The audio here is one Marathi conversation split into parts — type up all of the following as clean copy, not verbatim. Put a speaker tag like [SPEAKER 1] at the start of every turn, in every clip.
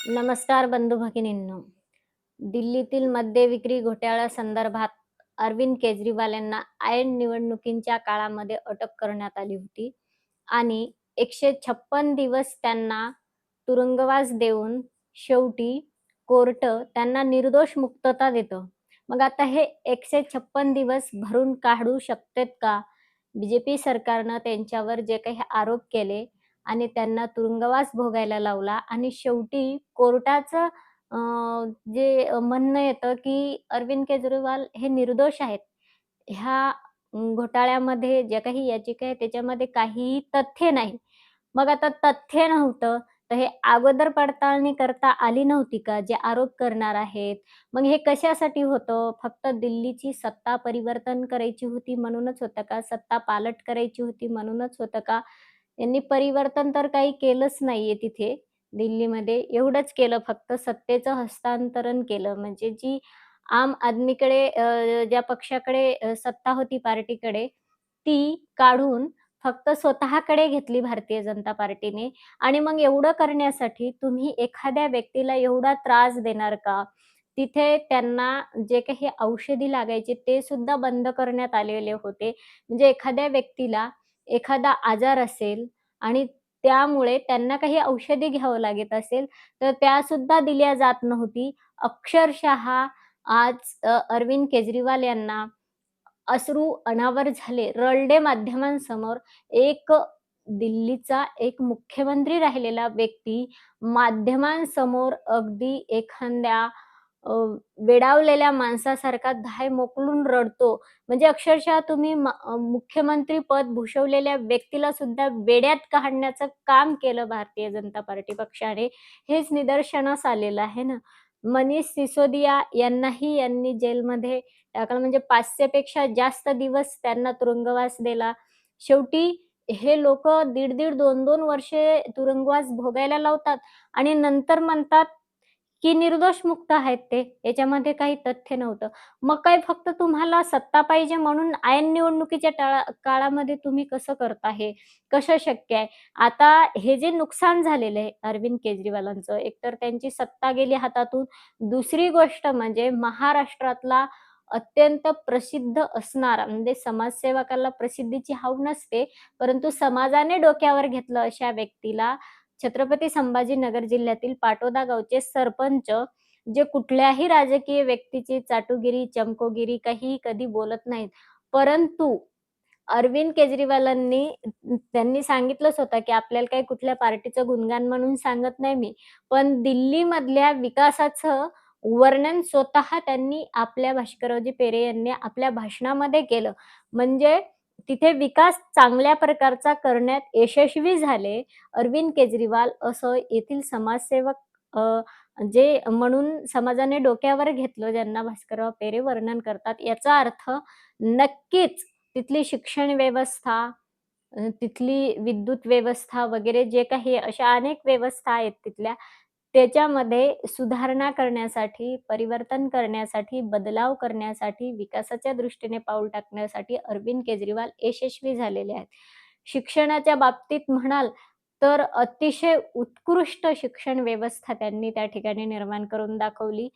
[SPEAKER 1] नमस्कार बंधू भगिनींनो. दिल्लीतील मद्य विक्री घोटाळ्यासंदर्भात अरविंद केजरीवाल यांना ऐन निवडणुकीच्या काळामध्ये अटक करण्यात आली होती आणि 156 दिवस त्यांना तुरुंगवास देऊन शेवटी कोर्ट त्यांना निर्दोष मुक्तता देतं. मग आता हे 156 दिवस भरून काढू शकतेत का? बी सरकारनं त्यांच्यावर जे काही आरोप केले आणि त्यांना तुरुंगवास भोगायला लावला आणि शेवटी कोर्टाचं अ, जे म्हणणं येतं, की अरविंद केजरीवाल हे निर्दोष आहेत. ह्या घोटाळ्यामध्ये ज्या काही याचिका आहे त्याच्यामध्ये काहीही तथ्य नाही. मग आता तथ्य नव्हतं, तर हे अगोदर पडताळणी करता आली नव्हती का, जे आरोप करणार आहेत? मग हे कशासाठी होतं? फक्त दिल्लीची सत्ता परिवर्तन करायची होती म्हणूनच होतं का? सत्ता पालट करायची होती म्हणूनच होतं का? यांनी परिवर्तन तर काही केलंच नाहीये तिथे दिल्लीमध्ये. एवढंच केलं फक्त सत्तेचं हस्तांतरण केलं. म्हणजे जी आम आदमीकडे ज्या पक्षाकडे सत्ता होती पार्टीकडे, ती काढून फक्त स्वतःकडे घेतली भारतीय जनता पार्टीने आणि मग एवढं करण्यासाठी तुम्ही एखाद्या व्यक्तीला एवढा त्रास देणार का? तिथे त्यांना जे काही औषधी लागायचे ते सुद्धा बंद करण्यात आलेले होते. म्हणजे एखाद्या व्यक्तीला एखादा आजार असेल आणि त्यामुळे त्यांना काही औषधी घ्यावं लागत असेल, तर त्यासुद्धा दिल्या जात नव्हती. अक्षरशः आज अरविंद केजरीवाल यांना अश्रू अनावर झाले, रडले माध्यमांसमोर. एक दिल्लीचा एक मुख्यमंत्री राहिलेला व्यक्ती माध्यमांसमोर अगदी एखाद्या अ, वेडावलेल्या माणसासारखा धाय मोकलून रडतो. म्हणजे अक्षरशः तुम्ही मुख्यमंत्री पद भूषवलेल्या व्यक्तीला सुद्धा वेड्यात काढण्याचं काम केलं भारतीय जनता पार्टी पक्षाने. हेच निदर्शनास आलेलं आहे ना. मनीष सिसोदिया यांनाही यांनी जेलमध्ये टाकलं म्हणजे 500 पेक्षा जास्त दिवस त्यांना तुरुंगवास दिला. शेवटी हे लोकं दीड-दीड, 2-2 वर्षे तुरुंगवास भोगायला लावतात आणि नंतर म्हणतात, की निर्दोष मुक्त आहेत ते. याच्यामध्ये काही तथ्य नव्हतं. मग काय फक्त तुम्हाला सत्ता पाहिजे म्हणून ऐन निवडणुकीच्या काळामध्ये तुम्ही कसं करता हे? कसं शक्य आहे? आता हे जे नुकसान झालेलं आहे अरविंद केजरीवालांचं, एकतर त्यांची सत्ता गेली हातातून. दुसरी गोष्ट म्हणजे महाराष्ट्रातला अत्यंत प्रसिद्ध असणारा म्हणजे समाजसेवकाला प्रसिद्धीची हाव नसते, परंतु समाजाने डोक्यावर घेतलं अशा व्यक्तीला छत्रपती संभाजीनगर जिल्ह्यातील पाटोदा गावचे सरपंच, जे कुठल्याही राजकीय व्यक्तीची चाटुगिरी, चमकोगिरी काहीही कधी बोलत नाहीत. परंतु अरविंद केजरीवालांनी त्यांनी सांगितलंच होतं, की आपल्याला काही कुठल्या पार्टीचं गुणगान म्हणून सांगत नाही मी. पण दिल्लीमधल्या विकासाचं वर्णन स्वतः त्यांनी आपल्या भास्कररावजी पेरे यांनी आपल्या भाषणामध्ये केलं. म्हणजे तिथे विकास चांगल्या प्रकारचा करण्यात यशस्वी झाले अरविंद केजरीवाल असं येथील समाजसेवक जे म्हणून समाजाने डोक्यावर घेतलं, ज्यांना भास्करराव पेरे वर्णन करतात. याचा अर्थ नक्कीच तिथली शिक्षण व्यवस्था, तिथली विद्युत व्यवस्था वगैरे जे काही अशा अनेक व्यवस्था आहेत तिथल्या, त्याच्यामध्ये सुधारणा करण्यासाठी, परिवर्तन करण्यासाठी, बदलाव करण्यासाठी, विकासाच्या दृष्टीने पाऊल टाकण्यासाठी अरविंद केजरीवाल यशस्वी झालेले आहेत. शिक्षणाच्या बाबतीत म्हणाल, तर अतिशय उत्कृष्ट शिक्षण व्यवस्था त्यांनी त्या ठिकाणी निर्माण करून दाखवली.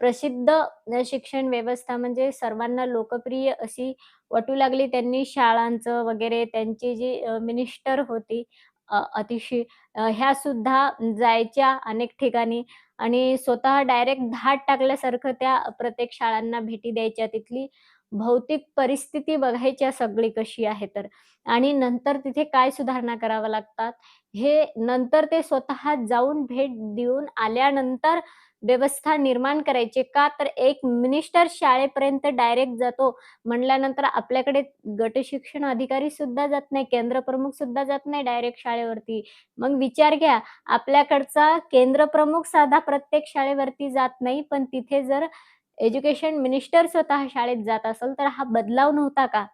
[SPEAKER 1] प्रसिद्ध शिक्षण व्यवस्था म्हणजे सर्वांना लोकप्रिय अशी वाटू लागली. त्यांनी शाळांचं वगैरे त्यांची जी मिनिस्टर होती अतिशय ह्या सुद्धा जायच्या अनेक ठिकाणी आणि स्वतः डायरेक्ट धाड टाकल्यासारखं त्या प्रत्येक शाळांना भेटी द्यायच्या. तिथली भौतिक परिस्थिती बघायच्या सगळी कशी आहे तर. आणि नंतर तिथे काय सुधारणा कराव्या लागतात, हे नंतर ते स्वतः जाऊन भेट देऊन आल्यानंतर व्यवस्था निर्माण करायचे. का तर एक मिनिस्टर शाळेपर्यंत डायरेक्ट जातो म्हणल्यानंतर आपल्याकडे गट शिक्षण अधिकारी सुद्धा जात नाही, केंद्रप्रमुख सुद्धा जात नाही डायरेक्ट शाळेवरती. मग विचार घ्या, आपल्याकडचा केंद्रप्रमुख साधा प्रत्येक शाळेवरती जात नाही, पण तिथे जर एज्युकेशन मिनिस्टर स्वतः शाळेत जात असेल, तर हा बदलाव नव्हता का?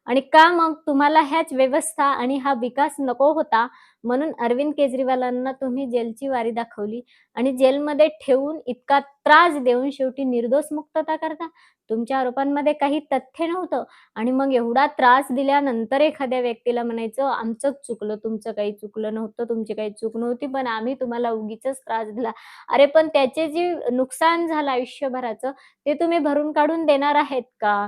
[SPEAKER 1] आणि का मग तुम्हाला ह्याच व्यवस्था आणि हा विकास नको होता, म्हणून अरविंद केजरीवालांना तुम्ही जेलची वारी दाखवली आणि जेलमध्ये ठेवून इतका त्रास देऊन शेवटी निर्दोष मुक्तता करता. तुमच्या आरोपांमध्ये काही तथ्य नव्हतं आणि मग एवढा त्रास दिल्यानंतर एखाद्या व्यक्तीला म्हणायचं, "आमचंच चुकलं, तुमचं काही चुकलं नव्हतं, तुमची काही चूक नव्हती, पण आम्ही तुम्हाला उगीचच त्रास दिला." अरे पण त्याचे जे नुकसान झालं आयुष्यभराचं, ते तुम्ही भरून काढून देणार आहेत का?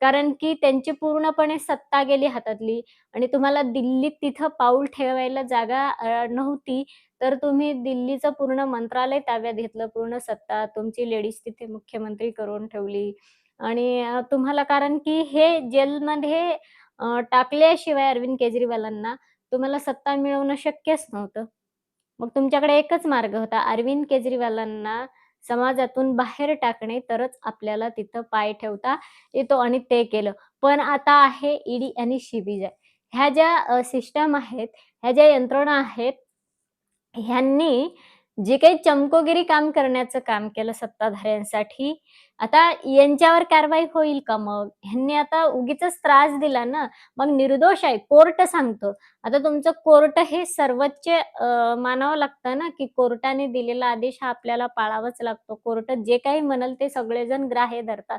[SPEAKER 1] कारण की त्यांची पूर्णपणे सत्ता गेली हातातली आणि तुम्हाला दिल्लीत तिथं पाऊल ठेवायला जागा नव्हती, तर तुम्ही दिल्लीचं पूर्ण मंत्रालय ताब्यात घेतलं, पूर्ण सत्ता तुमची लेडीज तिथे मुख्यमंत्री करून ठेवली आणि तुम्हाला कारण की हे जेलमध्ये टाकल्याशिवाय अरविंद केजरीवालांना तुम्हाला सत्ता मिळवणं शक्यच नव्हतं. मग तुमच्याकडे एकच मार्ग होता, अरविंद केजरीवालांना समाजातून बाहेर टाकणे, तरच आपल्याला तिथं पाय ठेवता येतो आणि ते केलं. पण आता आहे ईडी आणि सीबीआय. ह्या ज्या सिस्टम आहेत, ह्या ज्या यंत्रणा आहेत, ह्यांनी जे काही चमकोगिरी काम करण्याचं काम केलं सत्ताधाऱ्यांसाठी, आता यांच्यावर कारवाई होईल का मग? ह्यांनी आता उगीचच त्रास दिला ना, मग निर्दोष आहे, कोर्ट सांगतं. आता तुमचं कोर्ट हे सर्वोच्च मानावं लागतं ना, की कोर्टाने दिलेला आदेश हा आपल्याला पाळावाच लागतो. कोर्ट जे काही म्हणेल ते सगळेजण ग्राह्य धरतात.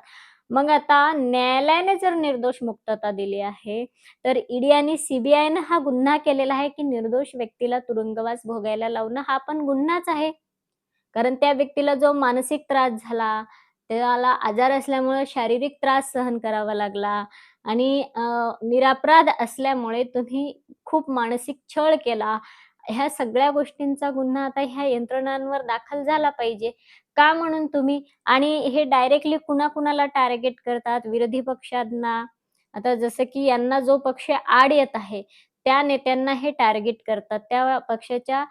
[SPEAKER 1] मग आता न्यायालयाने जर निर्दोष मुक्तता दिली आहे, तर ईडी आणि सीबीआयनं हा गुन्हा केलेला आहे, की निर्दोष व्यक्तीला तुरुंगवास भोगायला लावणं हा पण गुन्हाच आहे. कारण त्या व्यक्तीला जो मानसिक त्रास झाला, त्याला आजार असल्यामुळे शारीरिक त्रास सहन करावा लागला आणि निरपराध असल्यामुळे तुम्ही खूप मानसिक छळ केला. ह्या सगळ्या गोष्टींचा गुन्हा आता ह्या यंत्रणांवर दाखल झाला पाहिजे. का म्हणून तुम्ही आणि हे डायरेक्टली कुणा-कुणाला टार्गेट करतात, विरोधी पक्षांना. आता जसं की यांना जो पक्ष आड येत आहे, त्या नेत्यांना हे टार्गेट करतात. त्या पक्षाच्या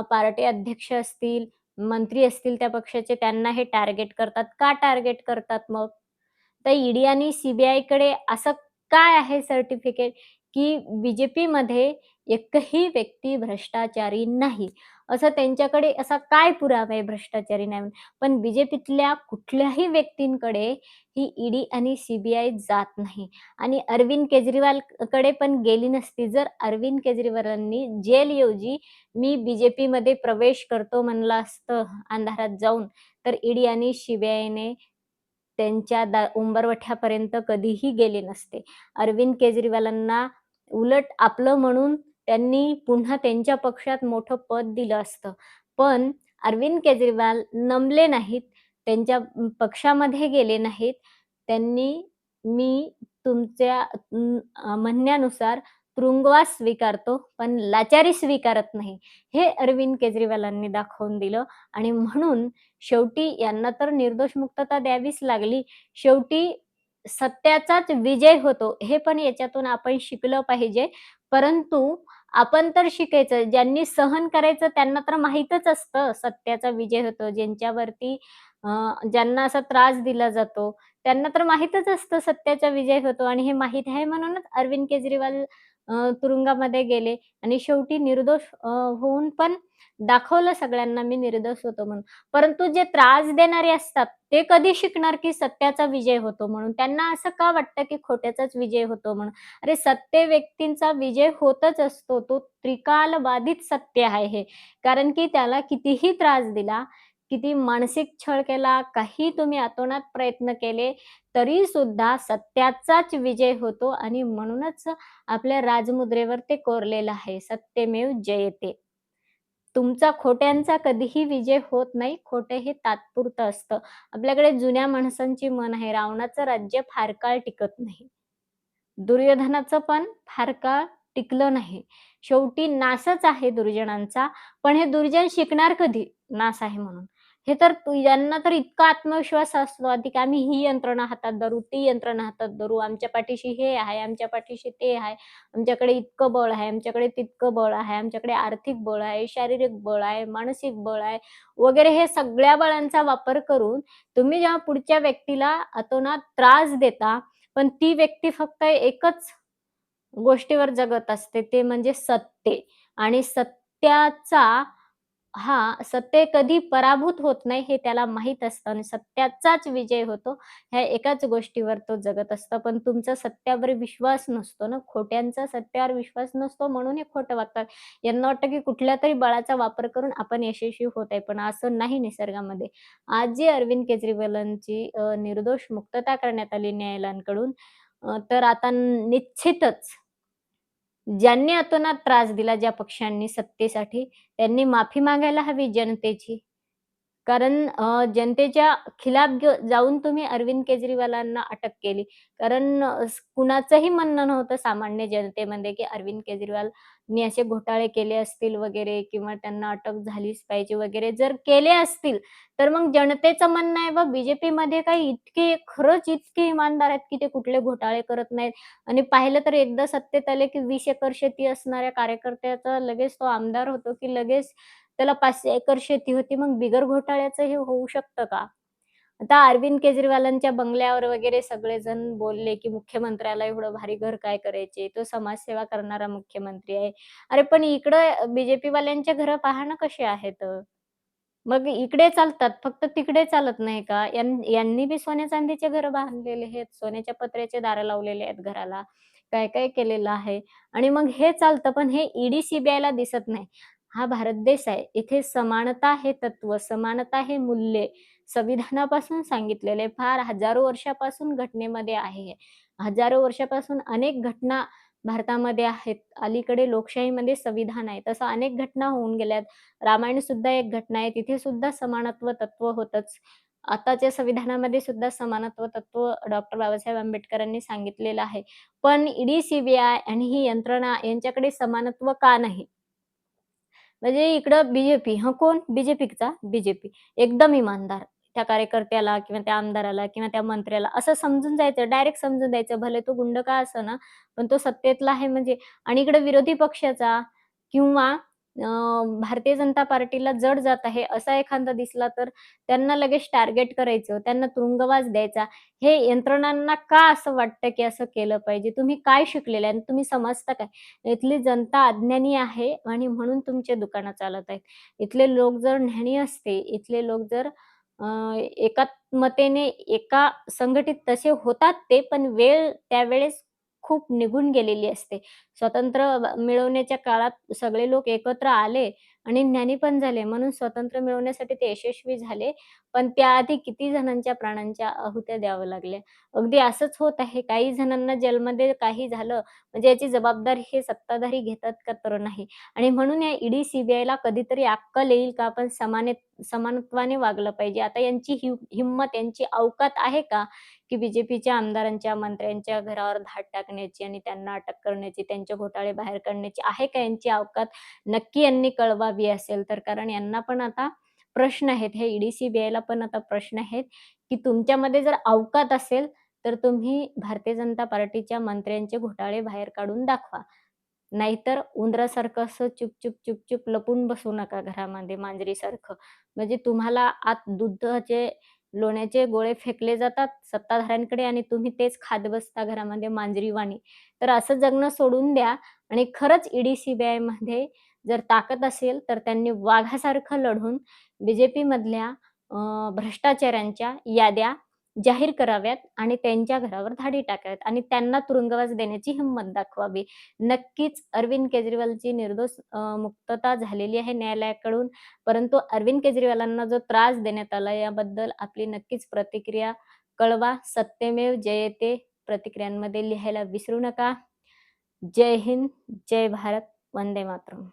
[SPEAKER 1] पार्टी अध्यक्ष असतील, मंत्री असतील त्या पक्षाचे, त्यांना हे टार्गेट करतात. का टार्गेट करतात मग? तर ईडी आणि सीबीआयकडे असं काय आहे सर्टिफिकेट, की बी-जे-पीमध्ये एकही व्यक्ती भ्रष्टाचारी नाही. असं त्यांच्याकडे असा काय पुरावा आहे भ्रष्टाचारी नाही म्हणून. पण बी-जे-पीतल्या कुठल्याही व्यक्तींकडे ही ईडी आणि सीबीआय जात नाही आणि अरविंद केजरीवालकडे पण गेली नसती. जर अरविंद केजरीवालांनी जेलऐवजी मी बी-जे-पीमध्ये प्रवेश करतो म्हणलं असतं अंधारात जाऊन, तर ईडी आणि सीबीआयने त्यांच्या उंबरवठ्यापर्यंत कधीही गेले नसते. अरविंद केजरीवालांना उलट आपलं म्हणून त्यांनी पुन्हा त्यांच्या पक्षात मोठं पद दिलं असतं. पण अरविंद केजरीवाल नमले नाहीत. त्यांच्या पक्षामध्ये गेले नाहीत. त्यांनी मी तुमच्या म्हणण्यानुसार तुरुंगवास स्वीकारतो, पण लाचारी स्वीकारत नाही. हे अरविंद केजरीवालांनी दाखवून दिलं आणि म्हणून शेवटी यांना तर निर्दोष मुक्तता द्यावीच लागली. शेवटी सत्याचाच विजय होतो, हे पण याच्यातून आपण शिकलं पाहिजे. परंतु आपण तर शिकायचं, ज्यांनी सहन करायचं त्यांना तर माहीतच असतं सत्याचा विजय होतो. ज्यांच्यावरती अ, ज्यांना असा त्रास दिला जातो, त्यांना तर माहीतच असतं सत्याचा विजय होतो आणि हे माहीत आहे म्हणूनच अरविंद केजरीवाल तुरुंगामध्ये गेले आणि शेवटी निर्दोष होऊन पण दाखवलं सगळ्यांना मी निर्दोष होतो म्हणून. परंतु जे त्रास देणारे असतात, ते कधी शिकणार की सत्याचा विजय होतो म्हणून. त्यांना असं का वाटतं की खोट्याचाच विजय होतो म्हणून. अरे सत्य व्यक्तींचा विजय होतच असतो. तो त्रिकालबाधित सत्य आहे हे. कारण की त्याला कितीही त्रास दिला, किती मानसिक छळ केला, काही तुम्ही अतोनात प्रयत्न केले, तरी सुद्धा सत्याचाच विजय होतो आणि म्हणूनच आपल्या राजमुद्रेवर ते कोरलेलं आहे, सत्यमेव जयते. तुमचा खोट्यांचा कधीही विजय होत नाही. खोटे हे तात्पुरतं असतं. आपल्याकडे जुन्या माणसांची म्हण आहे, रावणाचं राज्य फार काळ टिकत नाही. दुर्योधनाचं पण फार काळ टिकलं नाही. शेवटी नाशच आहे दुर्जनांचा. पण हे दुर्जन शिकणार कधी नाश आहे म्हणून. हे तर यांना तर इतका आत्मविश्वास असतो आधी, की आम्ही ही यंत्रणा हातात धरू, ती यंत्रणा हातात धरू. आमच्या पाठीशी हे आहे, आमच्या पाठीशी ते आहे. आमच्याकडे इतकं बळ आहे, आमच्याकडे तितकं बळ आहे, आमच्याकडे आर्थिक बळ आहे, शारीरिक बळ आहे, मानसिक बळ आहे वगैरे हे सगळ्या बळांचा वापर करून तुम्ही जेव्हा पुढच्या व्यक्तीला अतोनात त्रास देता, पण ती व्यक्ती फक्त एकच गोष्टीवर जगत असते, ते म्हणजे सत्य आणि सत्याचा सत्य कधी पराभूत होत नाही हे त्याला माहीत असतं आणि सत्याचाच विजय होतो, ह्या एकाच गोष्टीवर तो जगत असतो. पण तुमचा सत्यावर विश्वास नसतो ना, खोट्यांचा सत्यावर विश्वास नसतो म्हणून हे खोटं वागतात. यांना वाटतं की कुठल्यातरी बळाचा वापर करून आपण यशस्वी होत आहे, पण असं नाही निसर्गामध्ये. आज जी अरविंद केजरीवालांची निर्दोष मुक्तता करण्यात आली न्यायालयाकडून, तर आता निश्चितच ज्यांनी अतोनात त्रास दिला ज्या पक्षांनी सत्तेसाठी, त्यांनी माफी मागायला हवी जनतेची. कारण जनतेच्या खिलाफ जाऊन तुम्ही अरविंद केजरीवालांना अटक केली. कारण कुणाचंही म्हणणं नव्हतं सामान्य जनतेमध्ये, की अरविंद केजरीवालनी असे घोटाळे केले असतील वगैरे किंवा त्यांना अटक झालीच पाहिजे वगैरे. जर केले असतील, तर मग जनतेचं म्हणणं आहे बा बी-जे-पीमध्ये काही इतके खरंच इतके इमानदार आहेत, की ते कुठले घोटाळे करत नाहीत आणि पाहिलं तर एकदा सत्तेत आले, की 20 एकर शेती असणाऱ्या कार्यकर्त्याचा लगेच तो आमदार होतो, की लगेच त्याला 500 एकर शेती होती. मग बिगर घोटाळ्याचं हे होऊ शकतं का? आता अरविंद केजरीवालांच्या बंगल्यावर वगैरे सगळेजण बोलले, की मुख्यमंत्र्याला एवढं भारी घर काय करायचे? तो समाजसेवा करणारा मुख्यमंत्री आहे. अरे पण इकडं बी-जे-पीवाल्यांचे घरं पहा ना कसे आहेत. मग इकडे चालतात, फक्त तिकडे चालत नाही का? यांनी बी सोन्या-चांदीचे घरं बांधलेले आहेत. सोन्याच्या पत्र्याचे दारं लावलेले आहेत घराला. काय-काय केलेलं आहे आणि मग हे चालतं, पण हे ईडी, सीबीआयला दिसत नाही. हा भारत देश आहे. इथे समानता हे तत्व, समानता हे मूल्य संविधानापासून सांगितलेले फार हजारो वर्षापासून घटनेमध्ये आहे हे. हजारो वर्षापासून अनेक घटना भारतामध्ये आहेत. अलीकडे लोकशाहीमध्ये संविधान आहे. तसं अनेक घटना होऊन गेल्यात. रामायण सुद्धा एक घटना आहे. तिथे सुद्धा समानत्व तत्व होतंच. आताच्या संविधानामध्ये सुद्धा समानत्व तत्व डॉक्टर बाबासाहेब आंबेडकरांनी सांगितलेलं आहे. पण ईडी, सीबीआय आणि ही यंत्रणा यांच्याकडे समानत्व का नाही? म्हणजे इकडं बी-जे-पी कोण? बी-जे-पी. एकदम इमानदार. त्या कार्यकर्त्याला किंवा त्या आमदाराला किंवा त्या मंत्र्याला असं समजून जायचं, डायरेक्ट समजून द्यायचं. भले तो गुंड का असेना, पण तो सत्तेतला आहे म्हणजे आणि इकडे विरोधी पक्षाचा किंवा भारतीय जनता पार्टीला जड जात आहे असा एखादा दिसला तर त्यांना लगेच टार्गेट करायचं, त्यांना तुरुंगवास द्यायचा. हे यंत्रणांना का असं वाटतं, की असं केलं पाहिजे? तुम्ही काय शिकलेले आहे आणि तुम्ही समजता काय? इथली जनता अज्ञानी आहे आणि म्हणून तुमचे दुकानं चालत आहेत. इथले लोक जर ज्ञानी असते, इथले लोक जर अ, एकात्मतेने एका संघटित तसे होतात ते, पण वेळ त्यावेळेस खूप निघून गेलेली असते. स्वतंत्र मिळवण्याच्या काळात सगळे लोक एकत्र आले आणि ज्ञानी पण झाले. म्हणून स्वातंत्र्य मिळवण्यासाठी ते यशस्वी झाले. पण त्याआधी किती जणांच्या प्राणांच्या आहुत्या द्याव्या लागल्या. अगदी असंच होत आहे. काही जणांना जेलमध्ये काही झालं म्हणजे याची जबाबदारी हे सत्ताधारी घेतात का तर नाही. आणि म्हणून या ईडी, सीबीआयला कधीतरी अक्कल येईल का आपण समानत्वाने वागलं पाहिजे. आता यांची हिंमत, यांची अवकात आहे का, की बी आमदारांच्या, मंत्र्यांच्या घरावर धाड टाकण्याची आणि त्यांना अटक करण्याची, त्यांचे घोटाळे बाहेर काढण्याची आहे का यांची अवकात? नक्की यांनी कळवावी असेल तर. कारण यांना पण आता प्रश्न आहेत. हे ईडी, सीबीआयला पण आता प्रश्न आहेत, की तुमच्यामध्ये जर अवकात असेल, तर तुम्ही भारतीय जनता पार्टीच्या मंत्र्यांचे घोटाळे बाहेर काढून दाखवा. नाहीतर उंदरासारखं असं चुप-चुप, चुप-चुप लपून बसू नका घरामध्ये मांजरीसारखं. म्हणजे तुम्हाला आत दुधाचे, लोण्याचे गोळे फेकले जातात सत्ताधाऱ्यांकडे आणि तुम्ही तेच खात बसता घरामध्ये मांजरीवाणी. तर असं जगणं सोडून द्या आणि खरंच ईडी, सीबीआयमध्ये जर ताकद असेल, तर त्यांनी वाघासारखं लढून बी-जे-पीमधल्या भ्रष्टाचाऱ्यांच्या याद्या जाहीर कराव्यात आणि त्यांच्या घरावर धाडी टाकाव्यात आणि त्यांना तुरुंगवास देण्याची हिंमत दाखवावी. नक्कीच अरविंद केजरीवालची निर्दोष मुक्तता झालेली आहे न्यायालयाकडून. परंतु अरविंद केजरीवालांना जो त्रास देण्यात आला याबद्दल आपली नक्कीच प्रतिक्रिया कळवा. सत्यमेव जयते प्रतिक्रियांमध्ये लिहायला विसरू नका. जय हिंद, जय भारत, वंदे मातरम.